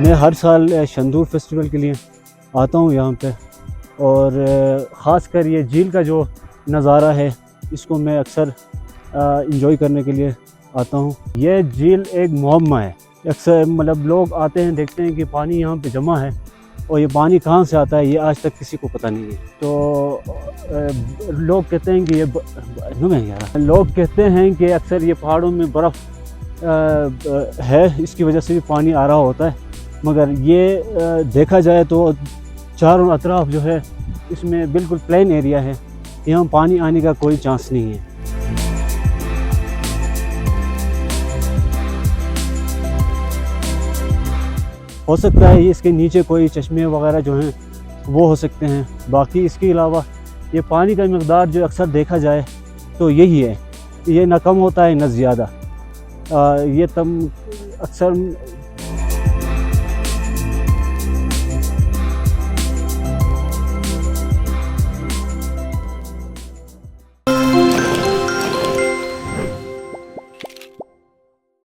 मैं हर साल शंदूर फेस्टिवल के लिए आता हूँ यहाँ पे, और ख़ासकर ये झील का जो नज़ारा है इसको मैं अक्सर इंजॉय करने के लिए आता हूँ। ये झील एक मुअम्मा है। अक्सर मतलब लोग आते हैं, देखते हैं कि पानी यहाँ पे जमा है, और ये पानी कहाँ से आता है ये आज तक किसी को पता नहीं है। तो लोग कहते हैं कि लोग कहते हैं कि अक्सर ये पहाड़ों में बर्फ़ है, इसकी वजह से भी पानी आ रहा होता है, मगर ये देखा जाए तो चारों अतराफ जो है इसमें बिल्कुल प्लेन एरिया है, यहाँ पानी आने का कोई चांस नहीं है। हो सकता है इसके नीचे कोई चश्मे वगैरह जो हैं वो हो सकते हैं, बाकी इसके अलावा ये पानी का मकदार जो अक्सर देखा जाए तो यही है, ये ना कम होता है ना ज़्यादा। ये तम अक्सर